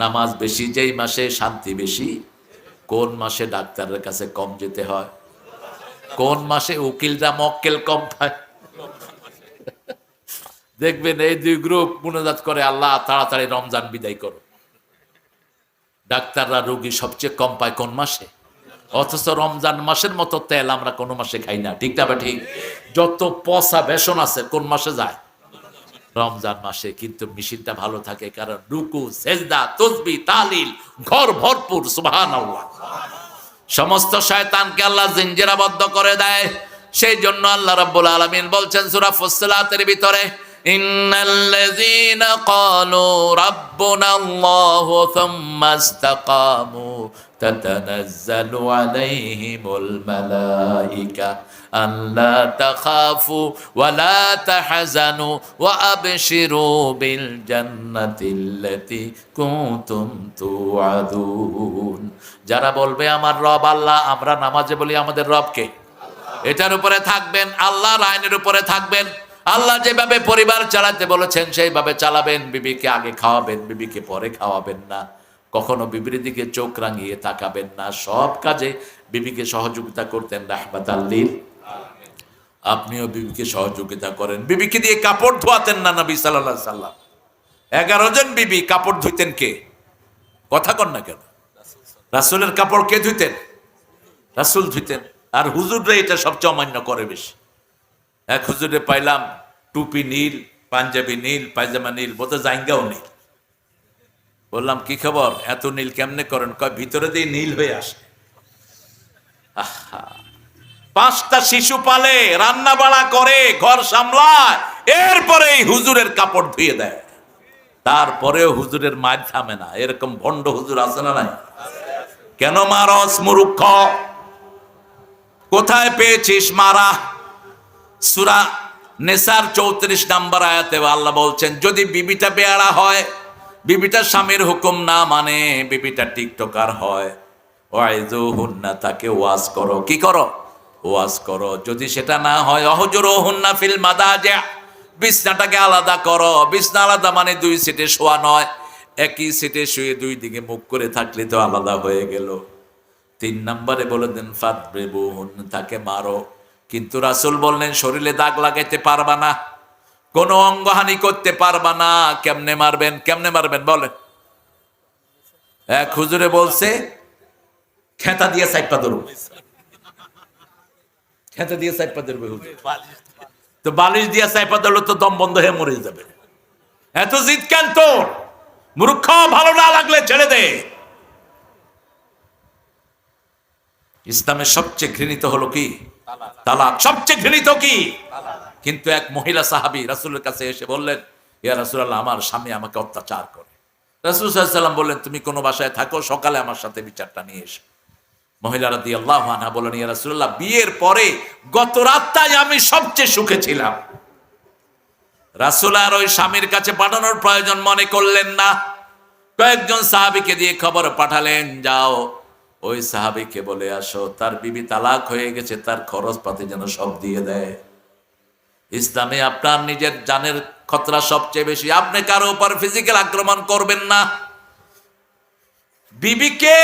নামাজ বেশি যেই মাসে শান্তি বেশি। কোন মাসে ডাক্তারের কাছে কম যেতে হয়? কোন মাসে উকিলরা মক্কেল কম পায়? দেখবেন এই দুই গ্রুপ মুনাজাত করে, আল্লাহ তাড়াতাড়ি রমজান বিদায় করো। ডাক্তাররা রোগী সবচেয়ে কম পায় কোন মাসে? অথচ রমজান মাসের মতো তেল আমরা কোনো মাসে খাই না, ঠিক না বা ঠিক? যত পচা বেসন আছে কোন মাসে যায়? রমজান মাসে। কিন্তু মেশিনটা ভালো থাকে, কারণ রুকু সেজদা তসবিহ তাহলিল ঘর ভরপুর, সুবহানাল্লাহ। সমস্ত শয়তানকে আল্লাহ জিঞ্জিরাবদ্ধ করে দেয়। সেই জন্য আল্লাহ রাব্বুল আলামিন বলছেন সূরা ফুসসিলাতের ভিতরে, ইন্নাল্লাযীনা ক্বালু রাব্বুনাল্লাহু সুম্মা ইসতাকামু তাতানাজ্জালু আলাইহিমুল মালায়েকা আল্লা তাখাফু ওয়া লা তাহজানু ওয়া আবশিরু বিল জান্নাতিল্লাতী কুনতুম তুআদুন। যারা বলবে আমার রব আল্লাহ, আমরা নামাজে বলি আমাদের রবকে, এটার উপরে থাকবেন, আল্লাহর আইনের উপরে থাকবেন। আল্লাহ যেভাবে পরিবার চালাতে বলেছেন সেইভাবে চালাবেন। বিবিকে আগে খাওয়াবেন, বিবিকে পরে খাওয়াবেন না। কখনো বিবির দিকে চোখ রাঙিয়ে তাকাবেন না। সব কাজে বিবিকে সহযোগিতা করতেন রাহমাতাল লিল। আপনিও বিবিকে সহযোগিতা করেন। বিবিকে দিয়ে কাপড় ধোয়াতেন না নবী সাল্লাল্লাহু আলাইহি সাল্লাম। 11 জন বিবি, কাপড় ধুইতেন কে? কথা কন না কেন? রাসূলের কাপড় কে ধুইতেন? রাসূল ধুইতেন। আর হুজুররা এটা সবচেয়ে অমান্য করে বেশি। এক হুজুরে পাইলাম টুপি নীল, পাঞ্জাবি নীল, পায়জামা নীল, বোধহয় জাইঙ্গাও নীল। বললাম কি খবর, এত নীল কেমনে করেন? কয় ভিতরে দিয়ে নীল হয়ে আসে। আহা, 5টা শিশু পালে, রান্না বাড়া করে, ঘর সামলায়, এরপরে হুজুরের কাপড় ধুয়ে দেয়। তারপরেও হুজুরের মার থামে না। এরকম ভণ্ড হুজুর আছে না নাই? কেন মারস মূর্খ? কোথায় পেয়েছিস মারা? সূরা নিসার 34 নম্বর আয়াতে আল্লাহ বলছেন, যদি বিবিটা বেয়ারা হয়, বিবিটা স্বামীর হুকুম না মানে, বিবিটা টিকটকার হয়, ওয়াইযুহুন্না, তাকে ওয়াজ করো। কি করো? ওয়াজ করো। যদি সেটা না হয়, অহজুরুহুন্না ফিল মাদাজি, বিছনাটাকে আলাদা করো। বিছনা আলাদা মানে 2 সিটে শোয়া নয়, একই সিটে শুয়ে 2 দিকে মুখ করে থাকলে তো আলাদা হয়ে গেল। 3 নম্বরে বলে দেন ফাদরিবুহুন, তাকে মারো। কিন্তু রাসূল বললেন শরীরে দাগ লাগাইতে পারবা না, কোনো অঙ্গহানি করতে পারবা না। কেমনে মারবেন? কেমনে মারবেন বলেন? এক হুজুরে বলছে খেতা দিয়ে সাইপা ধরবো। খেতা দিয়ে সাইপা ধরবে হুজুর। তো বালিশ দিয়ে সাইপা ধরলে তো দম বন্ধ হয়ে মরে যাবে। এত জিদ কেন তোর? মূর্খ, ভালো না লাগলে ছেড়ে দে। ইসলামের সবচেয়ে ঘৃণিত হলো কি? তালাক। সবচেয়ে ঘৃণিত কি? কিন্তু এক মহিলা সাহাবী রাসূলের কাছে এসে বললেন, ইয়া রাসূলুল্লাহ, আমার স্বামী আমাকে অত্যাচার করে। রাসূল সাল্লাল্লাহু আলাইহি ওয়াসাল্লাম বললেন, তুমি কোনো বাসায় থাকো, সকালে আমার সাথে বিচারটা নিয়ে এসো। মহিলা রাদিয়াল্লাহু আনহা বলেন, ইয়া রাসূলুল্লাহ, বিয়ের পরে গত রাতটাই আমি সবচেয়ে সুখে ছিলাম। রাসূল আর ওই স্বামীর কাছে পাঠানোর প্রয়োজন মনে করলেন না। কয়েকজন সাহাবীকে দিয়ে খবর পাঠালেন, যাও ওই সাহাবীকে বলে আসো তার বিবি তালাক হয়ে গেছে, তার খরচপাতি যেন সব দিয়ে দেয়। ইসলামে আপনার নিজের জানের খতরা সবচেয়ে বেশি। আপনি কারো উপর ফিজিক্যাল আক্রমণ করবেন না। বিবিকে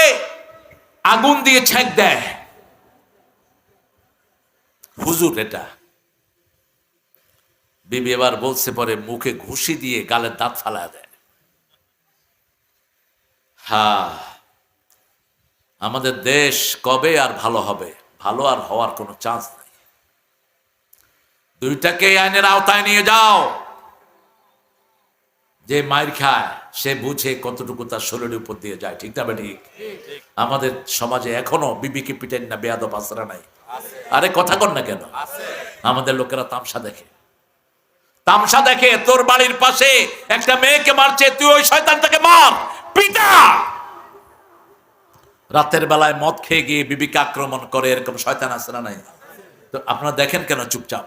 আগুন দিয়ে ছেঁক দেয় হুজুর, এটা বিবি এবার বলছে, পরে মুখে ঘুষি দিয়ে গালের দাঁত ফালা দেয়। হ্যাঁ, আমাদের দেশ কবে আর ভালো হবে? ভালো আর হওয়ার কোনো চান্স নাই। দুইটাকে আইনের আওতায় নিয়ে যাও। যে মাইর খায় সে বুঝে কতটুকু তার শরীরের উপর দিয়ে যায়, ঠিক না ঠিক? আমাদের সমাজে এখনো বিবিকে পিটাই না, বেয়াদব আসরা নাই? আরে কথা কর না কেন? আমাদের লোকেরা তামসা দেখে। তামসা দেখে তোর বাড়ির পাশে একটা মেয়েকে মারছে, তুই ওই শয়তানটাকে মার, পিটা। রাতের বেলায় মদ খেয়ে গিয়ে বিবিকে আক্রমণ করে, এরকম শয়তান আছে না নাই? তো আপনারা দেখেন কেন চুপচাপ?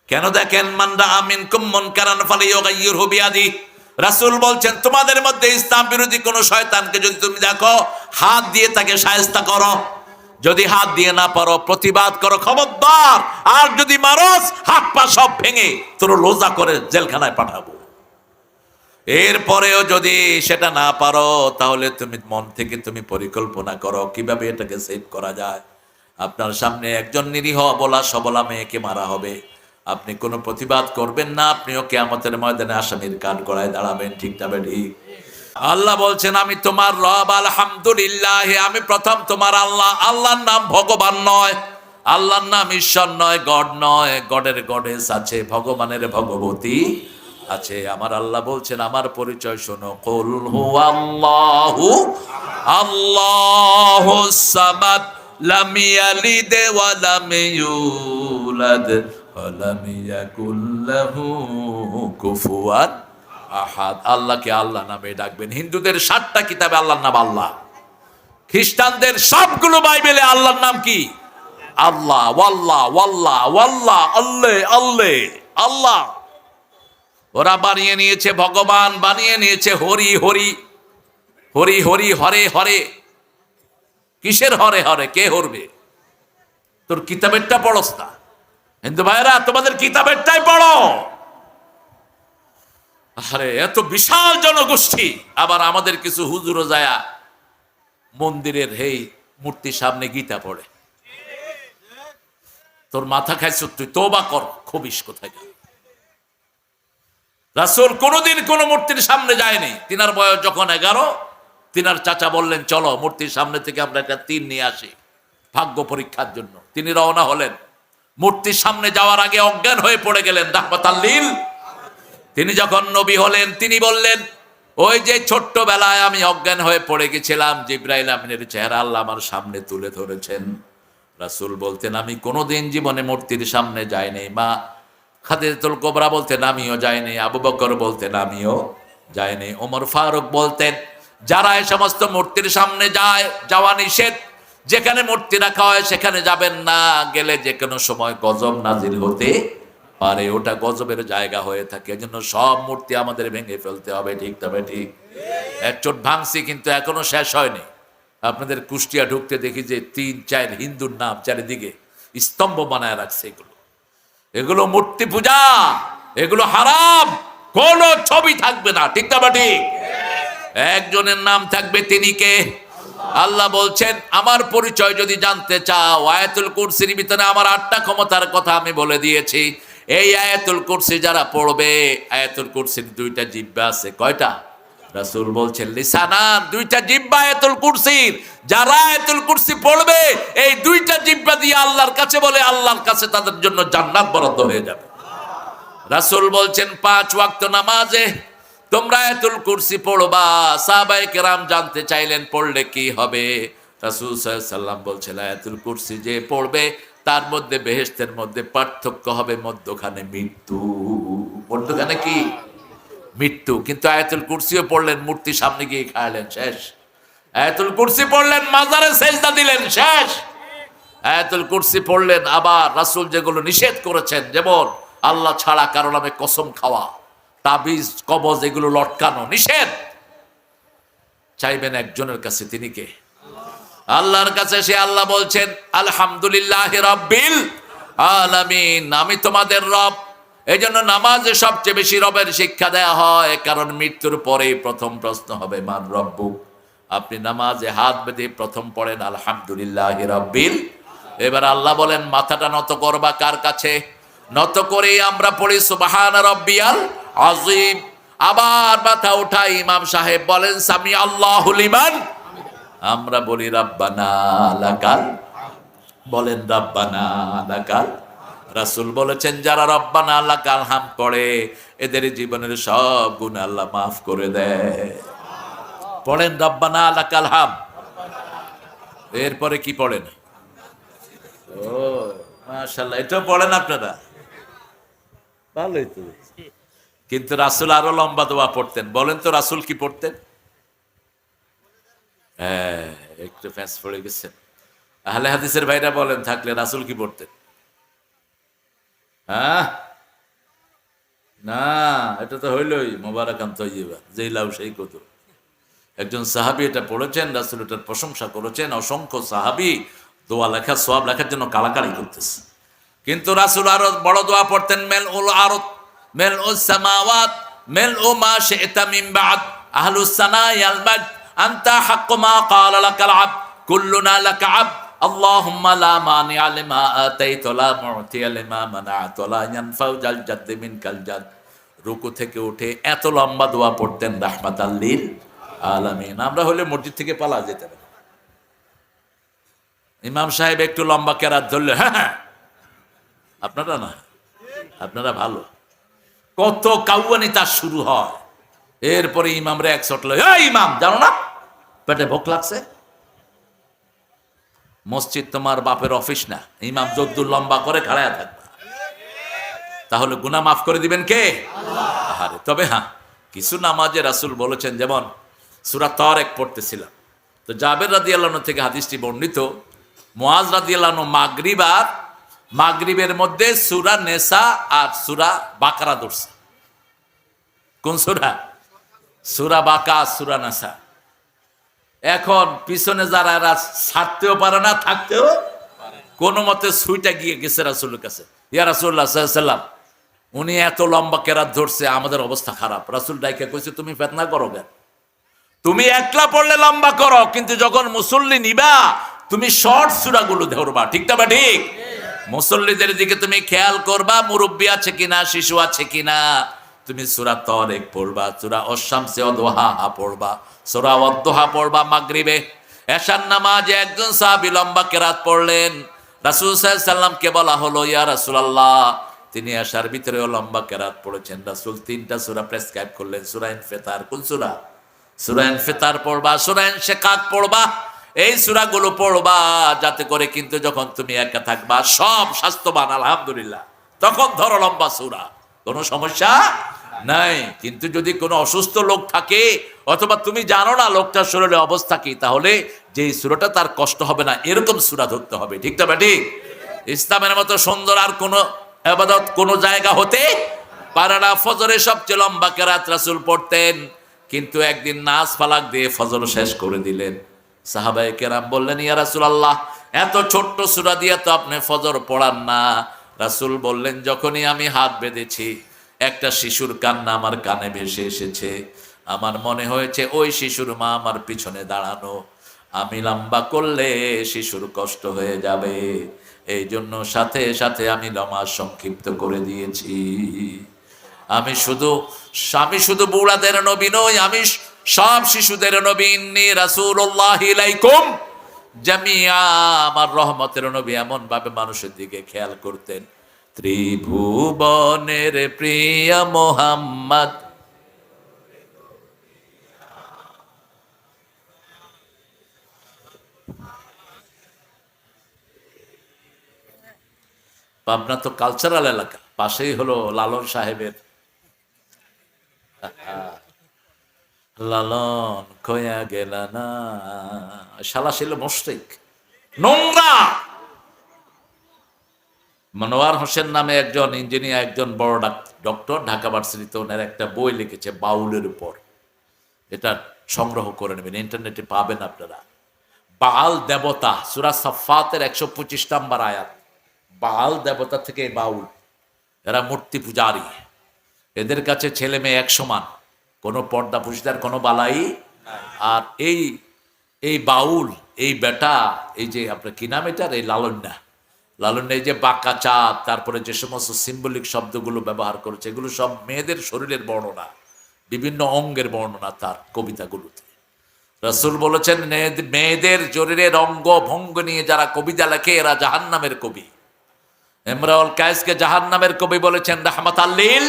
কেন দেখেন? মানরা মিনকুম মুনকারান ফালিয়ুগাইয়িরহু বিয়াদিহি। রাসূল বলছেন তোমাদের মধ্যে ইসলাম বিরোধী কোন শয়তানকে যদি তুমি দেখো, হাত দিয়ে তাকে শায়েস্তা করো। যদি হাত দিয়ে না পারো, প্রতিবাদ করো, খবরদার। আর যদি মারস, হাত পা সব ভেঙে তোর লোজা করে জেলখানায় পাঠাবো। এরপরেও যদি সেটা না পারো, তাহলে তুমি মন থেকে তুমি পরিকল্পনা করো কিভাবে এটাকে সেভ করা যায়। আপনার সামনে একজন নিরীহ অবলা সবলা মেয়েকে মারা হবে, আপনি কোনো প্রতিবাদ করবেন না, আপনিও কিয়ামতের ময়দানে আসামির কাঠ গড়ায় দাঁড়াবেন। ঠিক না ঠিক? আল্লাহ বলছেন আমি তোমার রব, আলহামদুলিল্লাহ, আমি প্রথম তোমার আল্লাহ। আল্লাহর নাম ভগবান নয়, আল্লাহর নাম ঈশ্বর নয়, গড নয়। গডের গডেস আছে, ভগবানের ভগবতী আছে। আমার আল্লাহ বলছেন আমার পরিচয় শোনো, কুল হুয়াল্লাহু আল্লাহুস সামাদ লাম ইয়ালিদ ওয়া লাম ইউলাদ ওয়া লাম ইয়াকুল লাহু কুফুয়ান আহাদ। আল্লাহকে আল্লাহ নামে ডাকবেন। হিন্দুদের 7টা কিতাবে আল্লাহর নাম আল্লাহ, খ্রিস্টানদের সবগুলো বাইবেলে আল্লাহর নাম কি? আল্লাহ। ওয়াল্লাহ ওয়াল্লাহ ওয়াল্লাহ, আল্লাহ আল্লাহ আল্লাহ। ওরা বানিয়ে নিয়েছে ভগবান, বানিয়ে নিয়েছে হরি হরি হরি হরি, হরে হরে। কিসের হরে হরে? কে হরবে? তোর কিতাবেরটা পড়স না? হিন্দু ভাইরা, তোমাদের কিতাবেরটাই পড়ো। আরে এত বিশাল জনগোষ্ঠী, আবার আমাদের কিছু হুজুরও যায়া মন্দিরের হেই মূর্তির সামনে গীতা পড়ে। তোর মাথা খাইছ? তুই তওবা কর, খবিস কোথায়। রাসূল কোনোদিন কোন মূর্তির সামনে যায়নি। তিনার বয়স যখন 11, তিনার চাচা বললেন চলো মূর্তির সামনে থেকে আমরা একটা তীর নিয়ে আসি ভাগ্য পরীক্ষার জন্য। তিনি রওনা হলেন। মূর্তির সামনে যাওয়ার আগে অজ্ঞান হয়ে পড়ে গেলেন রাহমাতাল লিল। তিনি যখন নবী হলেন, তিনি বললেন ওই যে ছোট্টবেলায় আমি অজ্ঞান হয়ে পড়ে গেছিলাম, জিবরাইল আমিনের চেহারা আল্লাহ আমার সামনে তুলে ধরেছেন। রাসূল বলতেন আমি কোনোদিন জীবনে মূর্তির সামনে যাইনি। মা খাদিজাতুল কুবরা বলতেন আমিও যাইনি। আবু বকর বলতেন আমিও যাইনি। ওমর ফারুক বলতেন যারা এই সমস্ত মূর্তির সামনে যায়, যাওয়া নিষেধ। যেখানে মূর্তি রাখা হয় সেখানে যাবেন না, গেলে যে কোনো সময় গজব নাজিল হতে পারে, ওটা গজবের জায়গা হয়ে থাকে। এজন্য সব মূর্তি আমাদের ভেঙে ফেলতে হবে। ঠিক তবে ঠিক। এক চোট ভাঙছি, কিন্তু এখনো শেষ হয়নি। আপনাদের কুষ্টিয়া ঢুকতে দেখি যে 3-4 হিন্দুর নাম চারিদিকে স্তম্ভ বানায় রাখছে। এগুলো মূর্তি পূজা, এগুলো হারাম। কোন ছবি থাকবে না। ঠিক না ঠিক? একজনের নাম থাকবে, তিনি কে? আল্লাহ বলছেন আমার পরিচয় যদি জানতে চাও, আয়াতুল কুরসির ভিতরে আমার 8টা ক্ষমতার কথা আমি বলে দিয়েছি। এই আয়াতুল কুরসি যারা পড়বে, আয়াতুল কুরসির 2টা জিহ্বা আছে। কয়টা? রাসূল বলছেন লিসানান, 2টা জিহ্বা আয়াতুল কুরসির। যারা আয়াতুল কুরসি পড়বে, এই 2টা জিহ্বা দিয়ে আল্লাহর কাছে বলে, আল্লাহর কাছে তাদের জন্য জান্নাত বরাদ্দ হয়ে যাবে। রাসূল বলছেন 5 ওয়াক্ত নামাজে তোমরা আয়াতুল কুরসি পড়বা। সাহাবায়ে কেরাম জানতে চাইলেন পড়লে কি হবে। রাসূল সাল্লাল্লাহু আলাইহি সাল্লাম বলছেন আয়াতুল কুরসি যে পড়বে তার মধ্যে বেহেশতের মধ্যে পার্থক্য হবে, মধ্যখানে মৃত্যু। মধ্যখানে কি? মৃত্যু। কিন্তু আয়াতুল কুরসিও পড়লেন, মূর্তির সামনে গিয়ে খাইলেন, শেষ। আয়াতুল কুরসি পড়লেন, মাজারে সেজদা দিলেন, শেষ। আয়াতুল কুরসি পড়লেন, আবার রাসূল যেগুলো নিষেধ করেছেন, যেমন আল্লাহ ছাড়া কারো নামে কসম খাওয়া, তাবিজ কবজ এগুলো লটকানো নিষেধ। চাইবেন একজনের কাছে, তিনি কে? আল্লাহর কাছে। সে আল্লাহ বলছেন আলহামদুলিল্লাহি রাব্বিল আলামিন, আমি তোমাদের রব। এই জন্য নামাজে সবচেয়ে বেশি রবের শিক্ষা দেয়া হয়, কারণ মৃত্যুর পরে প্রথম প্রশ্ন হবে মান রব্বুক। আপনি নামাজে হাত বেঁধে প্রথম পড়েন আলহামদুলিল্লাহি রাব্বিল। এবার আল্লাহ বলেন মাথাটা নত করবা কার কাছে? নত করে আমরা পড়ি সুবহানা রাব্বিয়াল আযীম। আবার মাথা উঠাই ইমাম সাহেব বলেন সামি আল্লাহু লিমান। আমরা বলি রাব্বানা লাকাল, বলেন রাব্বানা লাকাল। রাসূল বলেছেন যারা রব্বানা লাকাল হাম পড়ে, এদের জীবনের সব গুনাহ আল্লাহ মাফ করে দেয়। পড়েন রব্বানা লাকাল হাম। এরপরে কি পড়েন? ও মাশাআল্লাহ, এটা পড়েন আপনারা, ভালোই তো। কিন্তু রাসূল আরো লম্বা দোয়া পড়তেন। বলেন তো রাসূল কি পড়তেন? হ্যাঁ, একটু ফ্যাস পড়ে গেছেন। আহলে হাদিসের ভাইরা বলেন থাকলে রাসূল কি পড়তেন? হ্যাঁ না, এটা তো হইলই মোবারাকান তয়্যিবা, যেই লাউ সেই কদর। একজন সাহাবী এটা পড়েছেন, রাসূল এটার প্রশংসা করেছেন। অসংখ্য সাহাবী দোয়া লেখা, সওয়াব লেখার জন্য কালাকালি করতেছে। কিন্তু রাসূল আরো বড় দোয়া পড়তেন, মেল উল আরদ মেল উস সামাওয়াত মিলউ মা শি'তা মিন বা'দ আহলুস সানাই আল মাদ আনতা হাক্কু মা ক্বালা লাকাল আবদ কুল্লুনা লাকা আবদ আল্লাহুম্মা লা মানি'a লিমা আতাইতা লা মু'তিয়া লিমা মানা'তা লা ইয়ানফা'ু জাল জাদ্দি মিনকাল জাদ। রুকু থেকে উঠে এত লম্বা দোয়া পড়তেন রাহমাতাল লিল আলামিন। আমরা হলে মসজিদ থেকে পালা যেতাম। ইমাম সাহেব একটু লম্বা কেরাত ধরলে হ্যাঁ, আপনারা না, আপনারা ভালো, কত কাউয়ানি তার শুরু হয়। এরপরে ইমামরা এক শট লয়, এই ইমাম জানো না পেটে ভোক লাগছে? মসজিদ তোমার বাপের অফিস না, ইমাম যদ্দুর লম্বা করে খাড়ায় থাকবে, তাহলে গুনাহ মাফ করে দিবেন কে? আল্লাহ। আরে তবে হ্যাঁ, কিছু নামাজে রাসূল বলেছেন, যেমন সূরা তারিক পড়তেছিলাম তো জাবের রাদিয়াল্লাহু আনহু থেকে হাদিসটি বর্ণিত, মুআজ রাদিয়াল্লাহু আনহু মাগরিবের মধ্যে সূরা নেসা আর সূরা বাকারা ধরছে। কোন সূরা? সূরা বাকা, সূরা নেসা। এখন পিছনে যারা এরা ছাড়তেও পারে না, থাকতেও কোনো মতে সুইটা গিয়ে গেছে রাসূলের কাছে, ইয়া রাসূলুল্লাহ সাল্লাল্লাহু আলাইহি ওয়াসাল্লাম, উনি এত লম্বা কেরাত ধরছে, আমাদের অবস্থা খারাপ। রাসূল ডাইকে কইছে, তুমি ফিতনা করো কেন? তুমি একলা পড়লে লম্বা করো, কিন্তু যখন মুসল্লি নিবা তুমি শর্ট সূরাগুলো ধরবা, ঠিক না? ঠিক। মুসল্লিদের দিকে তুমি খেয়াল করবা, মুরব্বী আছে কিনা, শিশু আছে কিনা। তুমি সূরা তারিক পড়বা, সূরা আশ-শামসি ওয়া দুহাহা পড়বা, সূরা ওয়াদ-দুহা পড়বা মাগরিবে। এশার নামাজে একজন সাহাবী লম্বা কেরাত পড়লেন, রাসূল সাল্লাল্লাহু আলাইহি ওয়াসাল্লামকে বলা হলো, ইয়া রাসূলুল্লাহ, তিনি এশার ভিতরেও লম্বা কেরাত পড়েছেন। রাসূল তিনটা সূরা প্রেসক্রাইব করলেন, সূরা ইনফিতার। কোন সূরা? সূরা ইনফিতার পড়বা, সূরা ইনশিকাক পড়বা। এই সূরাগুলো পড়বা যাতে করে কিন্তু যখন তুমি একা থাকবা সব স্বাস্থ্যবান আলহামদুলিল্লাহ, তখন ধরো লম্বা সূরা, কোনো সমস্যা নাই। কিন্তু যদি কোনো অসুস্থ লোক থাকে অথবা তুমি জানো না লোকটার শরীরের অবস্থা কি, তাহলে যে সূরাটা তার কষ্ট হবে না এরকম সূরা ধরতে হবে, ঠিক না? ঠিক। ইসলামের মতো সুন্দর আর কোনো ইবাদত কোনো জায়গা হতে পারে না। ফজরে সবচেয়ে লম্বা কেরাত রাসূল পড়তেন, কিন্তু একদিন নাস ফালাক দিয়ে ফজর শেষ করে দিলেন। সাহাবায়ে কেরাম বললেন, ইয়া রাসূলুল্লাহ, এত ছোট্ট সূরা দিয়ে তো আপনি ফজর পড়ান না। রাসূল বললেন, যখনই আমি হাত বেঁধেছি একটা শিশুর কান্না আমার কানে ভেসে এসেছে, আমার মনে হয়েছে ওই শিশুর মা আমার পিছনে দাঁড়ানো, আমি লম্বা করলে শিশুর কষ্ট হয়ে যাবে, এই জন্য সাথে সাথে আমি নামাজ সংক্ষিপ্ত করে দিয়েছি। আমি শুধু বুড়াদের নবী নই, আমি সব শিশুদের নবী। ইন্নী রাসূলুল্লাহি ইলাইকুম জামিআ, আমার রহমতের নবী এমন ভাবে মানুষের দিকে খেয়াল করতেন। ত্রিভুবনের প্রিয় মুহাম্মদ, পাবনা তো কালচারাল এলাকা, পাশেই হলো লালন সাহেবের। লালন কয়া গেল না, শালা ছিল মুশরিক, নোংরা। মনোয়ার হোসেন নামে একজন ইঞ্জিনিয়ার, একজন বড় ডক্টর, ঢাকা ভার্সিটিতে ওনার একটা বই লিখেছে বাউলের উপর, এটা সংগ্রহ করে নেবেন, ইন্টারনেটে পাবেন আপনারা। বাল দেবতা, সূরা সাফফাতের 125 নম্বর আয়াত। বাল দেবতা থেকে বাউল, এরা মূর্তি পূজারী, এদের কাছে ছেলে মেয়ে এক সমান, কোনো পর্দা পুশিদার কোনো বালাই। আর এই বাউল, এই বেটা, এই যে আপনার কি নাম এটার, এই লালন্যা, এই যে বাঁকা চাঁদ, তারপরে যে সমস্ত সিম্বলিক শব্দগুলো ব্যবহার করেছে, এগুলো সব মেয়েদের শরীরের বর্ণনা, বিভিন্ন অঙ্গের বর্ণনা তার কবিতাগুলোতে। রাসূল বলেছেন, মেয়েদের শরীরের অঙ্গ ভঙ্গ নিয়ে যারা কবিতা লেখে এরা জাহান্নামের কবি। ইমরাউল কায়েসকে জাহান্নামের কবি বলেছেন রাহমাতাল লিল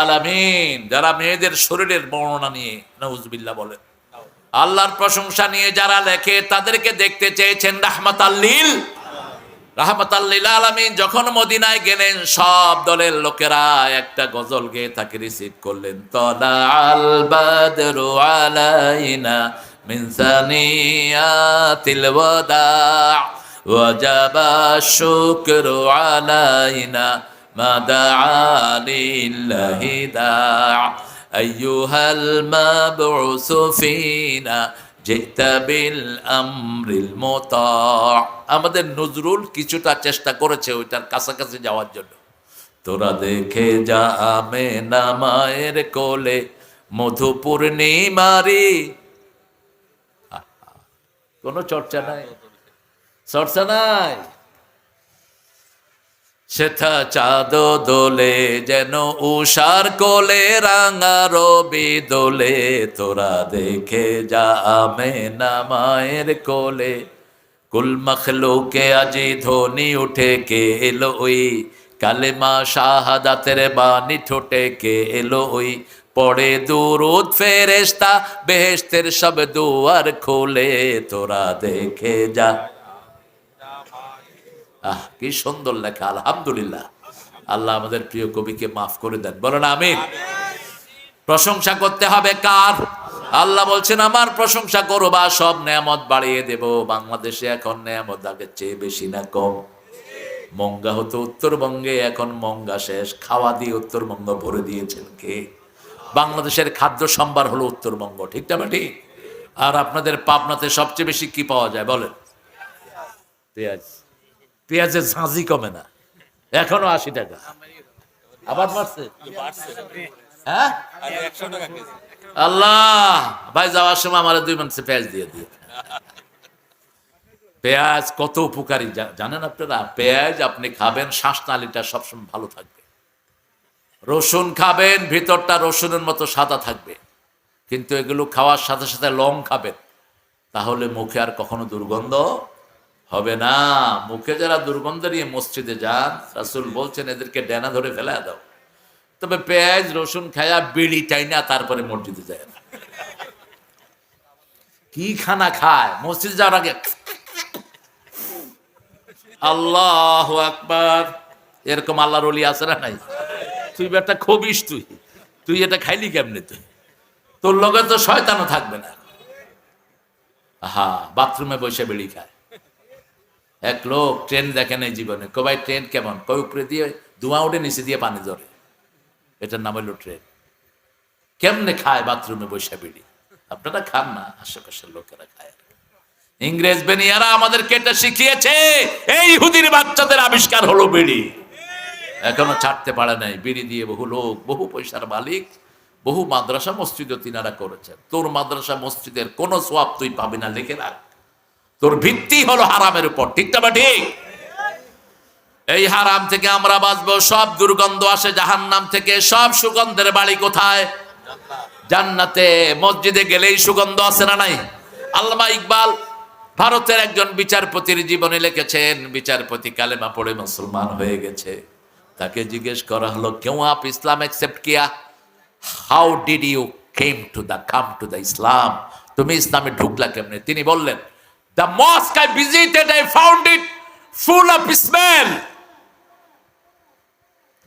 আলামিন। যারা মেয়েদের শরীরের বর্ণনা নিয়ে, নাউজুবিল্লাহ বলেন, আল্লাহর প্রশংসা নিয়ে যারা লেখে তাদেরকে দেখতে চেয়েছেন রাহমাতাল লিল আলামিন। যখন মদিনায় গেলেন সব দলের লোকেরা একটা গজল গেয়ে তাকে রিসিভ করলেন। তলা আল বাদরু আলাইনা মিন সানিয়াতিল ওয়াদা ওয়াজাবা শুকরু আলাইনা মা দাআ লিল্লাহি দাআ আইয়ুহাল মাবউসু ফিনা জিতা বিল আমরিল মুতা। আমাদের নজরুল কিছুটা চেষ্টা করেছে ওইটার কাছাকাছি যাওয়ার জন্য, তোরা দেখে যা আমেনা মায়ের কোলে মধু পূর্ণিমারি। কোনো চর্চা নাই, চর্চা নাই। সেথা চাঁদ দোলে যেন উষার কোলে, রাঙা রবি দোলে তোরা দেখে যা আমেনা মায়ের কোলে। কুল মখলুকে আজি ধ্বনি উঠে কে এলো ওই, কালেমা শাহাদাতের বাণী ঠোঁটে কে এলো ওই। পড়ে দুরুদ ফেরেশতা বেহেশতের সব দুয়ার খোলে, তোরা দেখে যা। কি সুন্দর লেখা, আলহামদুলিল্লাহ। আল্লাহ আমাদের প্রিয় কবিকে মাফ করে দেন, বলেন আমিন। প্রশংসা করতে হবে কার? আল্লাহ বলছেন আমার প্রশংসা করবা, সব নেয়ামত বাড়িয়ে দেব। বাংলাদেশে এখন নেয়ামত আগের চেয়ে বেশি না কম? মঙ্গা হতো উত্তরবঙ্গে, এখন মঙ্গা শেষ, খাওয়া দিয়ে উত্তরবঙ্গ ভরে দিয়েছেন কে? বাংলাদেশের খাদ্য সম্ভার হলো উত্তরবঙ্গ, ঠিক না ঠিক? আর আপনাদের পাবনাতে সবচেয়ে বেশি কি পাওয়া যায় বলেন? পেঁয়াজ। পেঁয়াজের ঝাঁঝি কমে না, এখনো 80 টাকা। আবার বাড়ছে? হ্যাঁ, আল্লাহ ভাই যাওয়ার সময় আমার 2 মাস পেঁয়াজ দিয়ে দিয়ে। পেঁয়াজ কত উপকারী জানেন আপনারা? পেঁয়াজ আপনি খাবেন, শ্বাসনালীটা সবসময় ভালো থাকবে। রসুন খাবেন, ভিতরটা রসুনের মতো সাদা থাকবে। কিন্তু এগুলো খাওয়ার সাথে সাথে লং খাবেন, তাহলে মুখে আর কখনো দুর্গন্ধ হবে না। মুখে যারা দুর্গন্ধ নিয়ে মসজিদে যান, রাসূল বলছেন এদেরকে ডেনা ধরে ফেলা দাও। তবে পেঁয়াজ রসুন খায়া বিড়ি টাইনা তারপরে মসজিদে যায় না। কি খানা খায় মসজিদে যাওয়ার আগে, আল্লাহু আকবার। এরকম আল্লাহর ওলি আছে না নাই? তুই বেটা খবিস, তুই এটা খাইলি কেমনে? তোর লগে তো শয়তানও থাকবে না। বাথরুমে বসে বিড়ি খায়। এক লোক ট্রেন দেখে নাই জীবনে, কবাই ট্রেন কেমন? কই উপরে দিয়ে ধোঁয়া উঠে নিচে দিয়ে পানি ধরে, এটার নাম হইল ট্রেন। কেমনে খায় বাথরুমে বসে বিড়ি? আপনারা খান না, আশেপাশের লোকেরা খায়। ইংরেজ বেনিয়ারা আমাদেরকে এটা শিখিয়েছে। এই ইহুদির বাচ্চাদের আবিষ্কার হলো বিড়ি, এখনো ছাড়তে পারে নাই। বিড়ি দিয়ে বহু লোক, বহু পয়সার মালিক, বহু মাদ্রাসা মসজিদও তিনারা করেছেন। তোর মাদ্রাসা মসজিদের কোনো সোয়াব তুই পাবি না, লিখে রাখ। তোর ভিত্তি হলো হারামের উপর, ঠিক না ঠিক? এই হারাম থেকে আমরা বাঁচবো। সব দুর্গন্ধ আসে জাহান্নাম থেকে, সব সুগন্ধের বাড়ি কোথায়? জান্নাতে। মসজিদে গেলেই সুগন্ধ আছে না নাই? আল্লামা ইকবাল ভারতের একজন বিচারপতির জীবনে লিখেছেন, বিচারপতি কালেমা পড়ে মুসলমান হয়ে গেছে। তাকে জিজ্ঞেস করা হলো, কেউ আপ ইসলাম অ্যাকসেপ্ট কিয়া? How did you come to the Islam? তুমি ইসলামে ঢুকলা কেমনে? তিনি বললেন, the mosque I visited, I found it full of smell.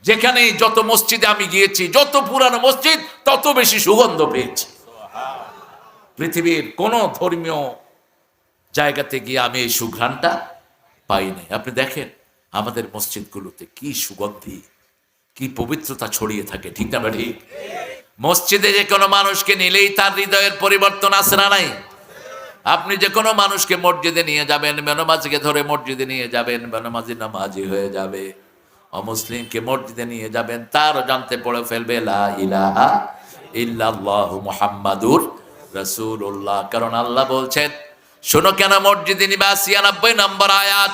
যেখানে যত মসজিদে আমি গিয়েছি, যত পুরানো মসজিদ, তত বেশি সুগন্ধ পেয়েছি। পৃথিবীর কোন ধর্মীয় জায়গাতে গিয়ে আমি এই সুঘ্রাণটা পাই নাই। আপনি দেখেন আমাদের মসজিদগুলোতে কি সুগন্ধি, কি পবিত্রতা ছড়িয়ে থাকে, ঠিক না ঠিক? মসজিদে যে কোনো মানুষকে নিলেই তার হৃদয়ের পরিবর্তন আসে না নাই? আপনি যে কোনো মানুষকে মসজিদে নিয়ে যাবেন, বেনামাজিকে ধরে মসজিদে নিয়ে যাবেন, বেনামাজি নামাজি হয়ে যাবে। অমুসলিমকে মসজিদে নিয়ে যাবেন, তারও জানতে পড়ে ফেলবে লা ইলাহা ইল্লাল্লাহু মুহাম্মাদুর রাসূলুল্লাহ। কারণ আল্লাহ বলছেন, শোনো কেন মসজিদে নিবা। ৯৬ নম্বর আয়াত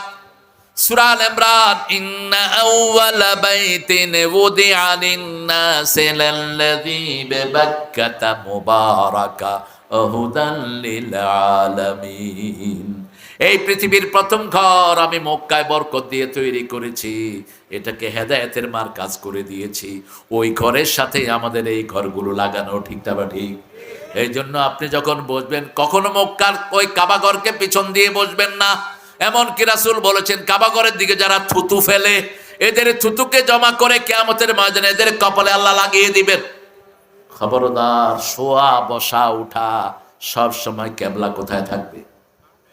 সূরা আল ইমরান, ইন্না আউওয়ালা বাইতিন উদিআ লিন-নাসি লাল্লাযী বিবাক্কাতা মুবারাকা হুদাল লিল আলামিন। এই পৃথিবীর প্রথম ঘর আমি মক্কায় বরকত দিয়ে তৈরি করেছি, এটাকে হেদায়েতের মারকাজ করে দিয়েছি। ওই ঘরের সাথে আমাদের এই ঘরগুলো লাগানো, ঠিক না ঠিক? এই জন্য আপনি যখন বসবেন, কখনো মক্কার ওই কাবা ঘরকে পিছন দিয়ে বসবেন না। এমনকি রাসূল বলেছেন, কাবা ঘরের দিকে যারা থুতু ফেলে, এদের থুতুকে জমা করে কিয়ামতের ময়দানে এদের কপালে আল্লাহ লাগিয়ে দিবেন। খবরদার, শোয়া বসা উঠা সব সময় কেবলা কোথায় থাকবে?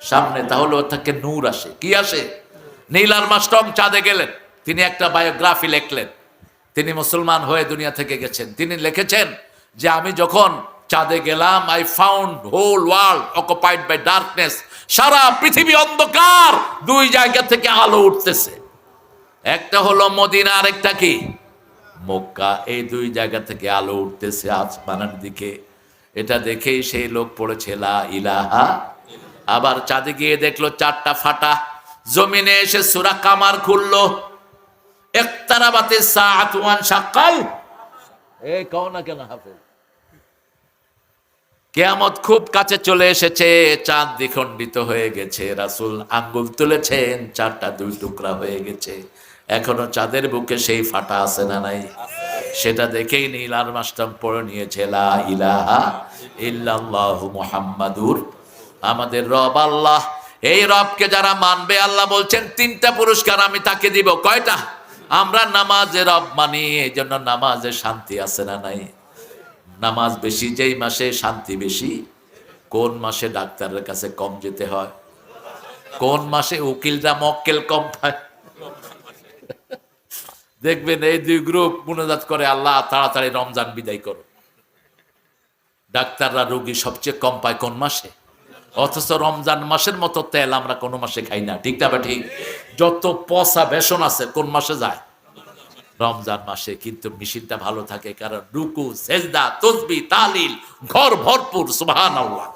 সামনে। তাহলে ওর থেকে নূর আসে। কি আসে? নীল আর্মস্ট্রং চাঁদে গেলেন, তিনি একটা বায়োগ্রাফি লিখলেন। তিনি মুসলমান হয়ে দুনিয়া থেকে গেছেন। তিনি লিখেছেন যে আমি যখন চাঁদে গেলাম, I found whole world occupied by darkness. সারা পৃথিবী অন্ধকার, দুই জায়গা থেকে আলো উঠতেছে। একটা হলো মদিনা, আরেকটা কি? মক্কা, এই দুই জায়গা থেকে আলো উঠতেছে আসমানের দিকে। এটা দেখেই সেই লোক পড়েছে লা ইলাহা। আবার চাঁদে গিয়ে দেখলো 4টা ফাটা। জমিনে এসে সূরা কামার খুললো, ইকতারাবাতিস সাআতু ওয়ান শাক্কাল। এই কও না কেন হাফেজ? কিয়ামত খুব কাছে চলে এসেছে, চাঁদ দ্বিখণ্ডিত হয়ে গেছে। রাসূল আঙ্গুল তুলেছেন, 4টা 2 টুকরা হয়ে গেছে। এখনো চাঁদের বুকে সেই ফাটা আছে না নাই? সেটা দেখেই নীল আরমাস্টাম পড়ে নিয়েছে লা ইলাহা ইল্লাল্লাহু মুহাম্মাদুর। আমাদের রব আল্লাহ। এই রবকে যারা মানবে, আল্লাহ বলছেন 3টা পুরস্কার আমি তাকে দিব। কয়টা? আমরা নামাজে রব মানি, এই জন্য নামাজে শান্তি আছে না নাই? নামাজ বেশি যেই মাসে শান্তি বেশি। কোন মাসে ডাক্তারের কাছে কম যেতে হয়? কোন মাসে উকিলরা মক্কেল কম পায়? দেখবেন এই 2 গ্রুপ মুনাজাত করে, আল্লাহ তাড়াতাড়ি রমজান বিদায় করো। ডাক্তাররা রোগী সবচেয়ে কম পায় কোন মাসে? অথচ রমজান মাসের মতো তেল আমরা কোনো মাসে খাই না, ঠিক না ঠিক? যত পচা বেসন আছে কোন মাসে যায়? রমজান মাসে। কিন্তু মেশিনটা ভালো থাকে, কারণ রুকু, সেজদা, তাসবিহ, তাহলিল ঘর ভরপুর। সুবহানাল্লাহ।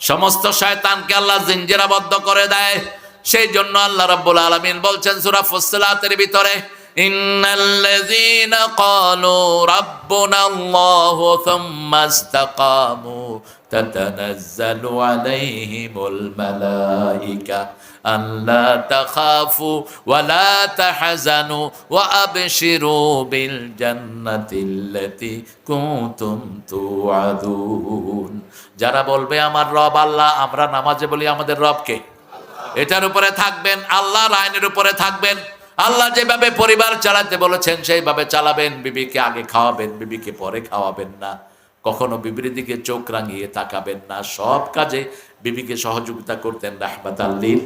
সমস্ত শয়তানকে আল্লাহ জিঞ্জিরাবদ্ধ করে দেয়। সেই জন্য আল্লাহ রাব্বুল আলামিন বলছেন সূরা ফুসসিলাতের ভিতরে, ইন্নাল্লাযীনা ক্বালু রাব্বুনাল্লাহু সুম্মা ইসতাকামু তাতানাজ্জালু আলাইহিমুল মালায়েকা আল্লা তাখাফু ওয়া লা তাহজানু ওয়া আবশিরু বিল জান্নাতিল্লাতী কুনতুম তুআদুন। যারা বলবে আমার রব আল্লাহ, আমরা নামাজে বলি আমাদের রবকে, এটার উপরে থাকবেন, আল্লাহর আইনের উপরে থাকবেন। আল্লাহ যেভাবে পরিবার চালাতে বলেছেন সেইভাবে চালাবেন। বিবিকে আগে খাওয়াবেন, বিবিকে পরে খাওয়াবেন না। কখনো বিবির দিকে চোখ রাঙিয়ে তাকাবেন না। সব কাজে বিবিকে সহযোগিতা করতেন রাহমাতাল লিল।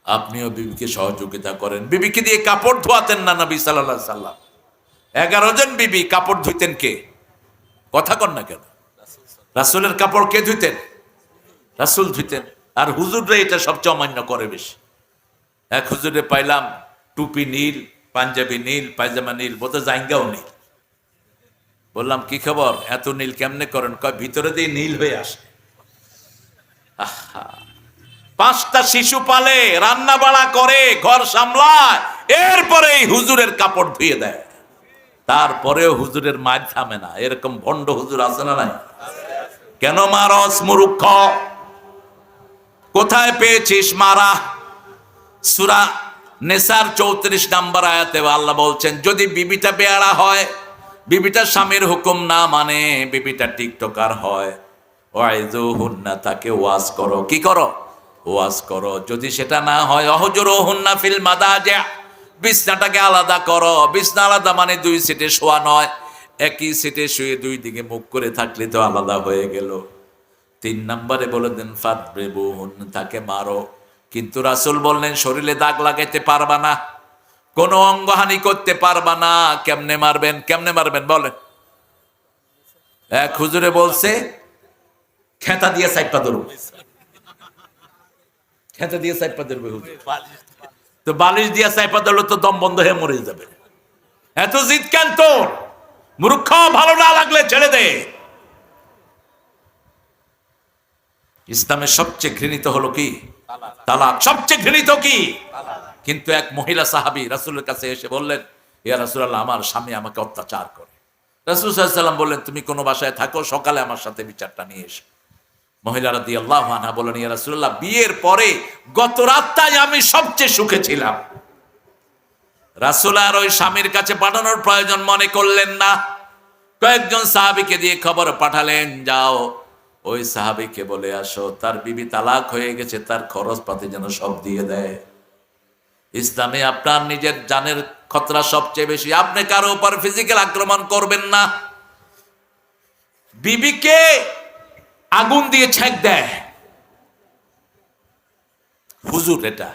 আপনিও বিবিকে সহযোগিতা করেন। বিবিকে দিয়ে কাপড় ধোয়াতেন না নবী সাল্লাল্লাহু আলাইহি সাল্লাম। 11 জন বিবি, কাপড় ধুইতেন কে? কথা কন না কেন? রাসূলের কাপড় কে ধুইতেন? রাসূল ধুইতেন। আর হুজুররা এটা সবচেয়ে অমান্য করে বেশি। এক হুজুরে পাইলাম টুপি নীল, পাঞ্জাবি নীল, পায়জামা নীল, বোধহয় জাইঙ্গাও নীল। বললাম কি খবর, এত নীল কেমনে করেন? কয় ভিতরে দিয়ে নীল হয়ে আসে। আহা, 5টা শিশু পালে, রান্না বাড়া করে, ঘর সামলায়, এরপরে এই হুজুরের কাপড় ধুয়ে দেয়। তারপরেও হুজুরের মার থামে না। এরকম ভণ্ড হুজুর আছে না নাই? কেন মারস মূর্খ? কোথায় পেয়েছিস মারা? সূরা নিসার 34 নম্বর আয়াতে আল্লাহ বলছেন, যদি বিবিটা বেয়ারা হয়, বিবিটা স্বামীর হুকুম না মানে, বিবিটা টিকটকার হয়, ওয়াইজুহুন্না, তাকে ওয়াজ করো। কি করো? ওয়াজ করো। যদি সেটা না হয়, অহজুরুহুন্না ফিল মাদাজি', বিছনাটাকে আলাদা করো। বিছনা আলাদা মানে 2 সিটে শোয়া নয়, একই সিটে শুয়ে 2 দিকে মুখ করে থাকলে তো আলাদা হয়ে গেল। 3 নম্বরে বলে দেন ফাদরিবুহুন, তাকে মারো। কিন্তু রাসূল বললেন শরীরে দাগ লাগাইতে পারবা না, কোনো অঙ্গহানি করতে পারবা না। কেমনে মারবেন? কেমনে মারবেন বলেন? এক হুজুরে বলছে খেতা দিয়ে সাইপা ধরবো। খেতা দিয়ে সাইপা ধরবে হুজুর। তো বালিশ দিয়ে সাইপা ধরলে তো দম বন্ধ হয়ে মরে যাবে। এত জিদ কেন তোর? মূর্খ, ভালো না লাগলে ছেড়ে দে। ইসলামের সবচেয়ে ঘৃণিত হলো কি? তালাক। সবচেয়ে ঘৃণিত কি? কিন্তু এক মহিলা সাহাবী রাসূলের কাছে এসে বললেন, ইয়া রাসূলুল্লাহ, আমার স্বামী আমাকে অত্যাচার করে। রাসূল সাল্লাল্লাহু আলাইহি ওয়াসাল্লাম বললেন, তুমি কোনো বাসায় থাকো, সকালে আমার সাথে বিচারটা নিয়ে এসো। মহিলা রাদিয়াল্লাহু আনহা বলেন, ইয়া রাসূলুল্লাহ, বিয়ের পরে গত রাতটাই আমি সবচেয়ে সুখে ছিলাম। রাসূল আর ওই স্বামীর কাছে পাঠানোর প্রয়োজন মনে করলেন না। কয়েকজন সাহাবীকে দিয়ে খবর পাঠালেন, যাও ওই সাহাবীকে বলে আসো তার বিবি তালাক হয়ে গেছে, তার খরচপাতি যেন সব দিয়ে দেয়। ইসলামে আপনার নিজের জানের খতরা সবচেয়ে বেশি। আপনি কারো উপর ফিজিক্যাল আক্রমণ করবেন না। বিবিকে আগুন দিয়ে ছেঁক দেয় হুজুর, এটা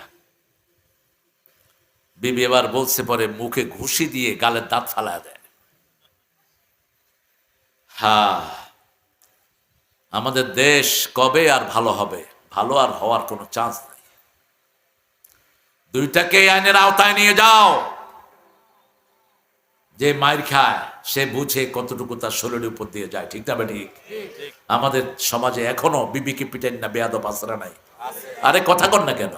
বিবি এবার বলছে, পরে মুখে ঘুষি দিয়ে গালের দাঁত ফালা দেয়। হ্যাঁ, আমাদের দেশ কবে আর ভালো হবে? ভালো আর হওয়ার কোনো চান্স নেই। দুইটাকে আইনের আওতায় নিয়ে যাও। যে মায়ের খায় সে বুঝে কতটুকু তার শরীরের উপর দিয়ে যায়, ঠিক না ঠিক? আমাদের সমাজে এখনো বিবিকে পিটেন না, বেয়াদব আসরা নাই? আরে কথা কর না কেন?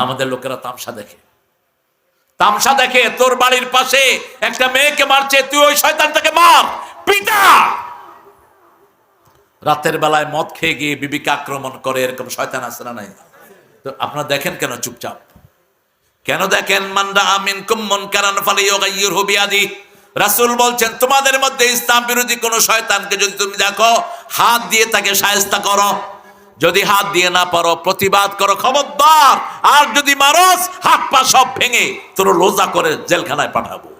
আমাদের লোকেরা তামসা দেখে, তামসা দেখে। তোর বাড়ির পাশে একটা মেয়েকে মারছে, তুই ওই শয়তানটাকে মার, পিটা। রাতের বেলায় মদ খেয়ে গিয়ে বিবিকে আক্রমণ করে, এরকম শয়তান আছে না নাই? তো আপনারা দেখেন কেন চুপচাপ? কেন দেখেন? মানরা আমিন কুম্মন কারান ফালিয়ুগাইয়িরহু বিয়াদি। রাসূল বলছেন তোমাদের মধ্যে ইসলাম বিরোধী কোন শয়তানকে যদি তুমি দেখো, হাত দিয়ে তাকে শায়েস্তা করো। যদি হাত দিয়ে না পারো, প্রতিবাদ করো, খবরদার। আর যদি মারস, হাত পা সব ভেঙে তোর লোজা করে জেলখানায় পাঠাবো।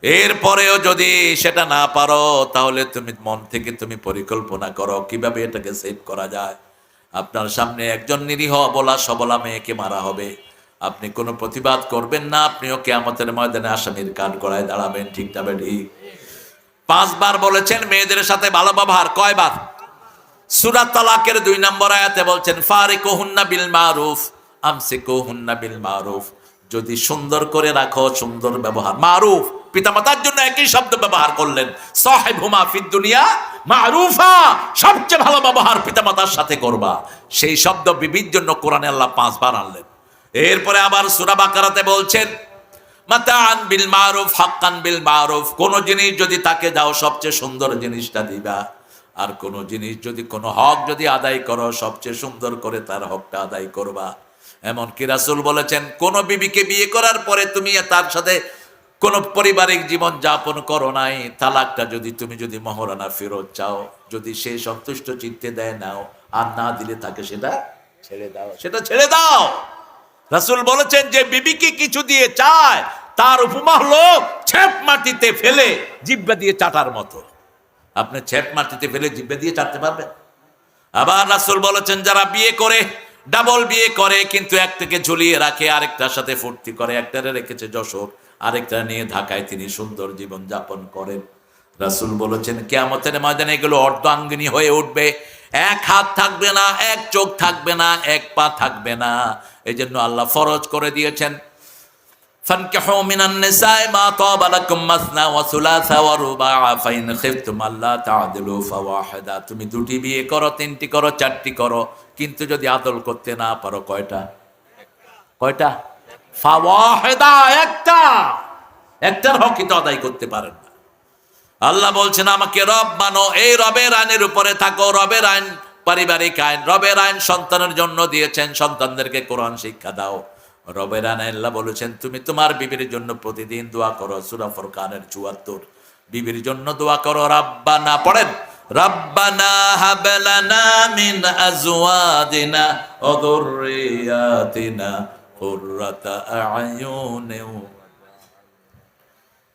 এরপরেও যদি সেটা না পারো, তাহলে তুমি মন থেকে তুমি পরিকল্পনা করো কিভাবে এটাকে সেভ করা যায়। আপনার সামনে একজন নিরীহ অবলা সবলা মেয়েকে মারা হবে, আপনি কোনো প্রতিবাদ করবেন না, আপনিও কিয়ামতের ময়দানে আসামির কাঠ গড়ায় দাঁড়াবেন, ঠিক না ঠিক? 5 বার বলেছেন মেয়েদের সাথে ভালো ব্যবহার। কয়বার? সূরা তালাকের 2 নম্বর আয়াতে বলছেন ফারিকুহুন্না বিল মারুফ আমসিকুহুন্না বিল মারুফ। যদি সুন্দর করে রাখো, সুন্দর ব্যবহার, মারুফ। পিতামাতার জন্য একই শব্দ ব্যবহার করলেন, সাহিবহুমা ফিদ দুনিয়া মারুফা। সবচেয়ে ভালো ব্যবহার পিতামাতার সাথে করবা, সেই শব্দ বিবির জন্য কোরআনে আল্লাহ 5 বার আনলেন। এরপরে আবার সূরা বাকারাতে বলছেন মাতাআন বিল মারুফ হাক্কান বিল মারুফ। কোন জিনিস যদি তাকে দাও, সবচেয়ে সুন্দর জিনিসটা দিবা। আর কোন জিনিস যদি, কোন হক যদি আদায় করো, সবচেয়ে সুন্দর করে তার হকটা আদায় করবা। এমনকি রাসূল বলেছেন কোন বিবিকে বিয়ে করার পরে তুমি তার সাথে কোন পারিবারিক জীবন যাপন করো নাই, তালাকটা তুমি যদি মহরানা ফেরত চাও, যদি সে সন্তুষ্ট চিত্তে দেয় নাও, আর না দিলে তাকে সেটা ছেড়ে দাও, সেটা ছেড়ে দাও। রাসূল বলেছেন যে বিবিকে কিছু দিয়ে চায়, তার উপমা হলো ছেপ মাটিতে ফেলে জিহ্বা দিয়ে চাটার মতো। আপনি ছেপ মাটিতে ফেলে জিহ্বা দিয়ে চাটতে পারবেন? আবার রাসূল বলেছেন যারা বিয়ে করে, ডাবল বিয়ে করে, কিন্তু একটাকে ঝুলিয়ে রাখে, আরেকটার সাথে ফুর্তি করে, একটারে রেখেছে যশোর, আরেকটা নিয়ে ঢাকায় তিনি সুন্দর জীবন যাপন করেন। রাসূল বলেছেন কিয়ামতের ময়দানে এগুলো অর্ধাঙ্গিনী হয়ে উঠবে। এক হাত থাকবে না, এক চোখ থাকবে না, এক পা থাকবে না। এই জন্য আল্লাহ ফরজ করে দিয়েছেন ফানকিহু মিনান নিসাই মা তাবা লাকুম মাসনা ওয়া সুলাসা ওয়া রুবা' ফাইন খিফতুম আল্লা তা'দিলু ফাওয়াহিদা। তুমি 2টি বিয়ে করো, 3টি করো, 4টি করো, কিন্তু যদি আদল করতে না পারো, কয়টা? ফাওয়াহিদা, একটা। একটার হকই তো আদায় করতে পারেন না। আল্লাহ বলছেন আমাকে রব মানো, এই রবের আইনের উপরে থাকো। রবের আইন পারিবারিক আইন, রবের আইন সন্তানের জন্য দিয়েছেন, সন্তানদেরকে কোরআন শিক্ষা দাও। রবের আইন আল্লাহ বলেছেন তুমি তোমার বিবির জন্য প্রতিদিন দোয়া করো। সূরা ফুরকানের 74। বিবির জন্য দোয়া করো, রাব্বানা পড়েন, রাব্বানা হাব লানা মিন আজওয়াজিনা ওয়া যুররিয়াতিনা কুররাতা আ'য়ুনিন।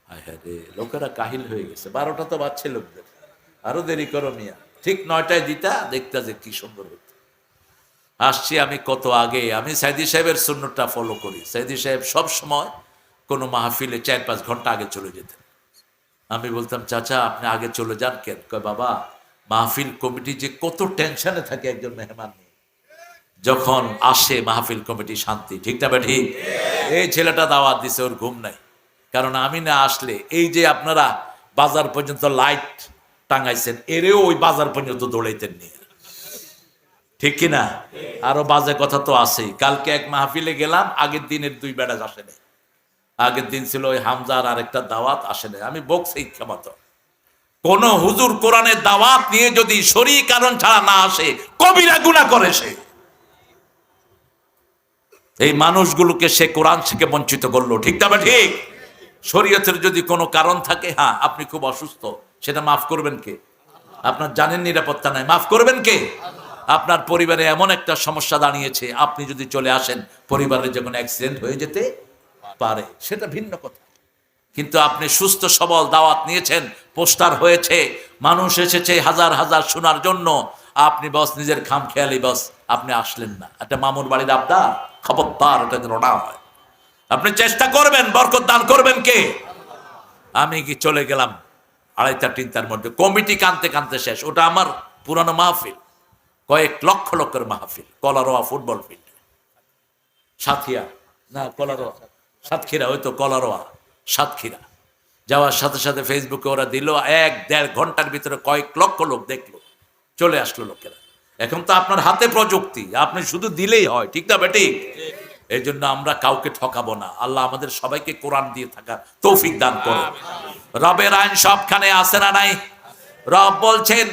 আরে লোকেরা কাহিল হয়ে গেছে, 12টা তো বাজছে লোকদের, আরো দেরি করো মিয়া। ঠিক 9টায় দিতা, দেখতা যে কি সুন্দর হতো। আসছি আমি কত আগে, আমি সাইদি সাহেবের সুন্নতটা ফলো করি। সাইদি সাহেব সব সময় কোনো মাহফিলে 4-5 ঘন্টা আগে চলে যেতেন। আমি বলতাম চাচা আপনি আগে চলে যান কেন? কয় বাবা মাহফিল কমিটি যে কত টেনশনে থাকে একজন মেহমান নিয়ে, যখন আসে মাহফিল কমিটি শান্তি, ঠিক না ঠিক? এই ছেলেটা দাওয়াত দিছে, ওর ঘুম নাই। কারণ আমি না আসলে, এই যে আপনারা বাজার পর্যন্ত লাইট টাঙাইছেন, এরেও ওই বাজার পর্যন্ত দৌড়াইতেন নিয়ে, ঠিক কিনা? আরো বাজে কথা তো আছেই। কালকে এক মাহফিলে গেলাম, আগের দিনের 2 বেড়া আসে নাই। আগের দিন ছিল ওই হামজার আরেকটা দাওয়াত, আসে নাই। আমি বকছি ইচ্ছা মতো। কোন হুজুর কোরআনের দাওয়াত নিয়ে যদি শরীর কারণ ছাড়া না আসে, কবিরা গুনাহ করে সে। এই মানুষগুলোকে সে কোরআন শিখে বঞ্চিত করলো, ঠিক না ঠিক? শরীয়তের যদি কোনো কারণ থাকে, হ্যাঁ আপনি খুব অসুস্থ, সেটা মাফ করবেন কে? আপনার জানেন নিরাপত্তা নাই, মাফ করবেন কে? আপনার পরিবারে এমন একটা সমস্যা দাঁড়িয়েছে, আপনি যদি চলে আসেন, পরিবারে যখন অ্যাক্সিডেন্ট হয়ে যেতে পারে, সেটা ভিন্ন কথা। কিন্তু আপনি সুস্থ সবল দাওয়াত নিয়েছেন, পোস্টার হয়েছে, মানুষ এসেছে হাজার হাজার শোনার জন্য, আপনি বস নিজের খামখেয়ালি বস আপনি আসলেন না। একটা মামুর বাড়ির আবদার, খবরদার এটা যেন না হয়। আপনি চেষ্টা করবেন, বরকত দান করবেন কে? আমি কি চলে গেলাম 2:30-3টার মধ্যে, কমিটি কানতে কানতে শেষ। ওটা আমার পুরানো মাহফিল, কয়েক লক্ষ লোকের মাহফিল, কলারোয়া ফুটবল ফিল্ড, সাতক্ষীরা না কলারোয়া, সাতক্ষীরা, ওই তো কলারোয়া সাতক্ষীরা। যাওয়ার সাথে সাথে ফেসবুকে ওরা দিল, 1-1.5 ঘন্টার ভিতরে কয়েক লক্ষ লোক দেখলো, চলে আসলো লোকেরা। এখন তো আপনার হাতে প্রযুক্তি, আপনি শুধু দিলেই হয়, ঠিক না বেঠিক? এই জন্য আমরা কাউকে ঠকাবো না। আল্লাহ আমাদের সবাইকে কোরআন দিয়ে থাকা তৌফিক দান করো। রবের আইন সবখানে আছে না নাই? রব বলছেন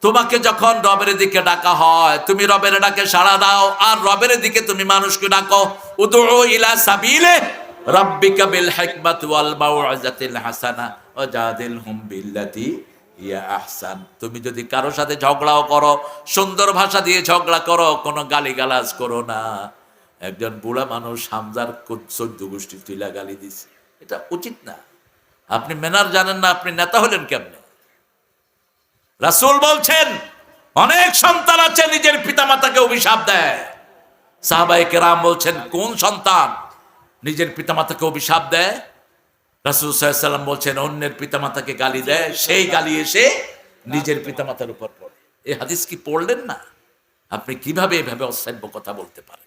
তোমাকে যখন রবের দিকে ডাকা হয় তুমি রবের ডাকে সাড়া দাও, আর রবের দিকে তুমি মানুষকে ডাকো। উদউ ইলা সাবিলে রাব্বিকা বিল হিকমাতি ওয়াল মাউইজাতিল হাসানা ওয়াজাদিলহুম বিল্লাতি ইয়া আহসান। তুমি যদি কারোর সাথে ঝগড়াও করো, সুন্দর ভাষা দিয়ে ঝগড়া করো, কোনো গালিগালাজ করো না। একজন বুড়া মানুষ হামজার 14 গোষ্ঠী তুইলা গালি দিছে, এটা উচিত না। আপনি ম্যানার জানেন না, আপনি নেতা হলেন কেমনে? রাসূল বলছেন অনেক সন্তান আছে নিজের পিতামাতাকে অভিশাপ দেয়। সাহাবায়ে কেরাম বলছেন কোন সন্তান নিজের পিতামাতাকে অভিশাপ দেয়? রাসূল সাল্লাল্লাহু আলাইহি ওয়াসাল্লাম বলছেন অন্যের পিতামাতাকে গালি দেয়, সেই গালি এসে নিজের পিতামাতার উপর পড়ে। এই হাদিস কি পড়লেন না? আপনি কিভাবে এভাবে অসভ্য কথা বলতে পারেন?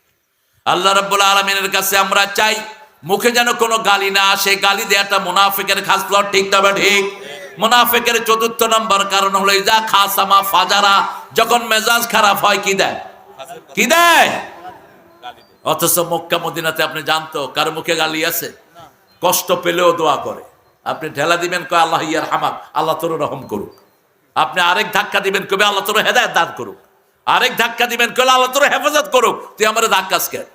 আল্লাহ রাব্বুল আলামিনের কাছে আমরা চাই মুখে যেন কোনো গালি না আসে। গালি দেওয়াটা মুনাফিকের খাসলত, ঠিক না ঠিক? মুনাফিকের 4th নম্বর কারণ হলো ইজা খাসামা ফাজারা, যখন মেজাজ খারাপ হয় কি দেয়? কি দেয়? অথচ মক্কা মদিনাতে আপনি জানতো কার মুখে গালি আছে? কষ্ট পেলেও দোয়া করে। আপনি ঢেলা দিবেন কয় আল্লাহ ইয়ার হামাক, আল্লাহ তোর রহম করুক। আপনি আরেক ধাক্কা দিবেন কবে আল্লাহ তোর হেদায়েত দান করুক। আরেক ধাক্কা দিবেন কবে আল্লাহ তোর হেফাজত করুক। তুই আমার ধাক্কাস কেন?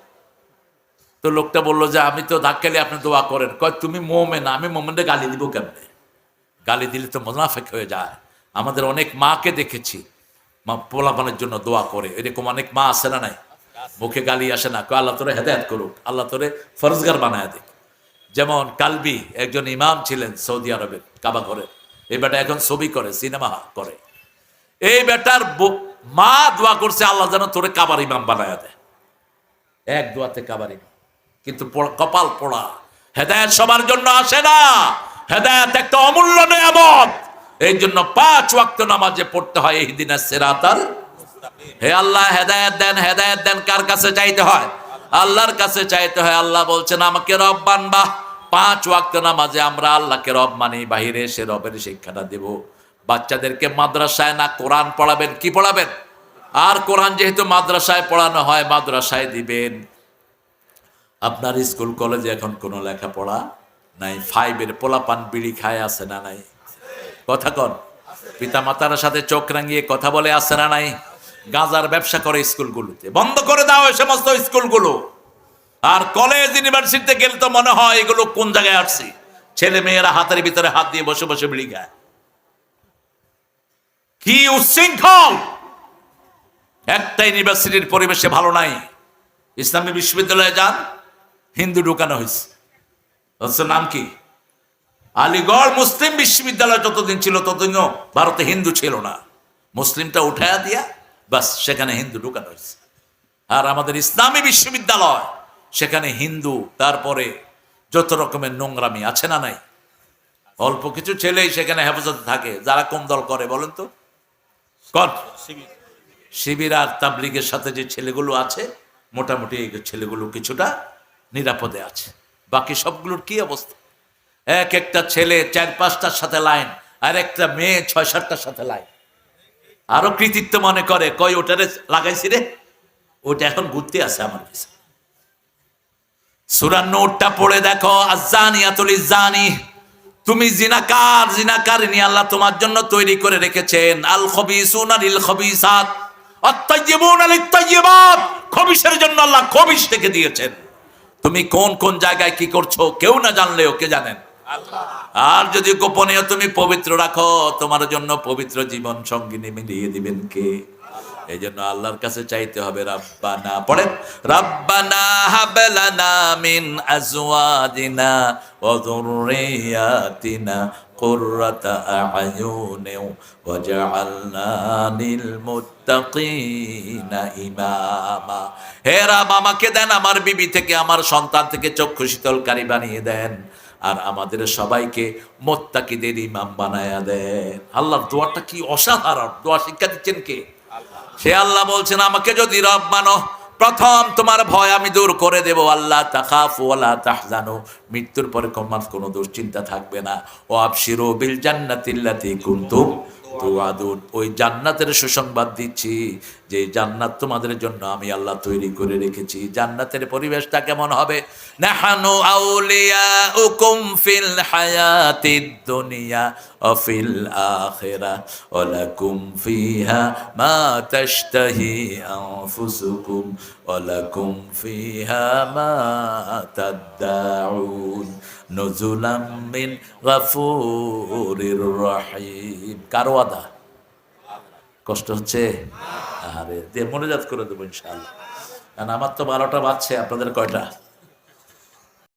তো লোকটা বললো যে আমি তো ধাক্কালে আপনি দোয়া করেন। কয় তুমি মোমেন, আমি মোমেনকে গালি দিব কেমনে? গালি দিলে তো মুনাফিক হয়ে যায়। আমাদের অনেক মাকে দেখেছি মা পোলাপানের জন্য দোয়া করে, এরকম অনেক মা আছে না নাই? মুখে গালি আসে না, কয় আল্লাহ তোরে হেদায়েত করুক, আল্লাহ তোরে ফরজগার বানায় দিক। যেমন কালবি একজন ইমাম ছিলেন সৌদি আরবের কাবা ঘরে। এই বেটা এখন ছবি করে, সিনেমা করে। এই বেটার মা দোয়া করছে আল্লাহ যেন তোরে কাবার ইমাম বানায় দেয়। এক দোয়াতে কাবার ইমাম, কিন্তু কপাল পোড়া। হেদায়েত সবার জন্য আসে না, হেদায়েত একটা অমূল্য নেয়ামত। এই জন্য 5 ওয়াক্ত নামাজে পড়তে হয় ইহদিনাস সিরাতাল মুস্তাকিম। হে আল্লাহ হেদায়েত দেন, হেদায়েত দেন। কার কাছে চাইতে হয়? আল্লাহর কাছে চাইতে হয়। আল্লাহ বলছেন আমাকে রব বানবা। 5 ওয়াক্ত নামাজে আমরা আল্লাহকে রব মানি, বাহিরে এসে রবের শিক্ষাটা দেব। বাচ্চাদেরকে মাদ্রাসায় না কোরআন পড়াবেন, কি পড়াবেন? আর কোরআন যেহেতু মাদ্রাসায় পড়ানো হয়, মাদ্রাসায় দিবেন। আপনার স্কুল কলেজে এখন কোনো লেখাপড়া নাই। 5-এর পোলাপান বিড়ি খায় আছে না নাই? কথা কন। পিতা মাতার সাথে চোখ রাঙিয়ে কথা বলে আছে না নাই? গাঁজার ব্যবসা করে স্কুলগুলোতে, বন্ধ করে দাও এই সমস্ত স্কুলগুলো। আর কলেজ ইউনিভার্সিটিতে গেলে তো মনে হয় এগুলো কোন জায়গায় আসছে। ছেলে মেয়েরা হাতের ভিতরে হাত দিয়ে বসে বসে বিড়ি খায়। কি উচ্ছৃঙ্খল! একটা ইউনিভার্সিটির পরিবেশে ভালো নাই। ইসলামী বিশ্ববিদ্যালয়ে যান, হিন্দু ঢুকানো হয়েছে। নাম কি? আলিগড় মুসলিম বিশ্ববিদ্যালয় যতদিন ছিল ততদিনও ভারতে হিন্দু ছিল না। মুসলিমটা উঠায়া দিয়া বাস সেখানে হিন্দু ঢুকানো হয়েছে। আর আমাদের ইসলামী বিশ্ববিদ্যালয়, সেখানে হিন্দু, তারপরে যত রকমের নোংরামি আছে না নাই? অল্প কিছু ছেলেই সেখানে হেফাজতে থাকে। যারা কোন দল করে বলেন তো? শিবির আর তাবলিগের সাথে যে ছেলেগুলো আছে, মোটামুটি এই ছেলেগুলো কিছুটা নিরাপদে আছে। বাকি সবগুলোর কি অবস্থা? এক একটা ছেলে 4-5টার সাথে লাইন, আর একটা মেয়ে 6-7টার সাথে লাইন। আরো কৃতিত্ব মনে করে, কয় ওটারে লাগাইছি রে, ওটা এখন ঘুরতে আছে আমার কাছে। সূরা নূরটা পড়ে দেখো, আয-যানিয়াতুল ইয-যানি, তুমি জিনাকার, জিনাকারিনী আল্লাহ তোমার জন্য তৈরি করে রেখেছেন। আল খবিসুনা লিল খবিসাত আত-তাইয়্যিবুনা লিত-তাইয়্যিবাত, খবিসের জন্য আল্লাহ খবিস থেকে দিয়েছেন। তুমি কোন কোন জায়গায় কি করছো কেউ না জানলেও কে জানেন? আল্লাহ। আর যদি গোপনেও তুমি পবিত্র রাখো, তোমার জন্য পবিত্র জীবন সঙ্গিনী মিলিয়ে দিবেন কে? এই জন্য আল্লাহর কাছে চাইতে হবে। রাব্বানা পড়েন, রাব্বানা হাব লানা মিন আজওয়াজিনা ওয়া যুররিয়াতিনা কুররাতা আ'য়ুন ওয়াজআলনা লিল মুত্তাকিনা ইমামা। হে রাব, আমাকে দেন আমার বিবি থেকে, আমার সন্তান থেকে চক্ষু শীতলকারী বানিয়ে দেন, আর আমাদের সবাইকে মুত্তাকিদের ইমাম বানায়া দেন। আল্লাহর দোয়াটা কি অসাধারণ! দোয়া শিক্ষা দিচ্ছেন কে? সে আল্লাহ বলছেন আমাকে যদি রব মানো, প্রথম তোমার ভয় আমি দূর করে দেব। আল্লাহ তাখাফু ওয়ালা তাহজানু, মৃত্যুর পরে কোনো দুশ্চিন্তা থাকবে না। ও আবশিরু বিল জান্নাতিল্লাতী কুনতুম তুআদুন, ওই জান্নাতের সুসংবাদ দিচ্ছি যে জান্নাত তোমাদের জন্য আমি আল্লাহ তৈরি করে রেখেছি। জান্নাতের পরিবেশটা কেমন হবে? নাহানু আউলিয়াউকুম ফিল হায়াতিদ দুনিয়া ওয়া ফিল আখিরাহ ওয়া লাকুম ফিহা মা তাশতাহি আনফুসুকুম ওয়া লাকুম ফিহা মা তাদদাউন নুজুলাম মিন গাফুরির রহিম। কার ওয়াদা? কষ্ট হচ্ছে? আরে দিয়ে মনোজাত করে দেবো ইনশাআল্লাহ। কারণ আমার তো 12টা বাজছে, আপনাদের কয়টা?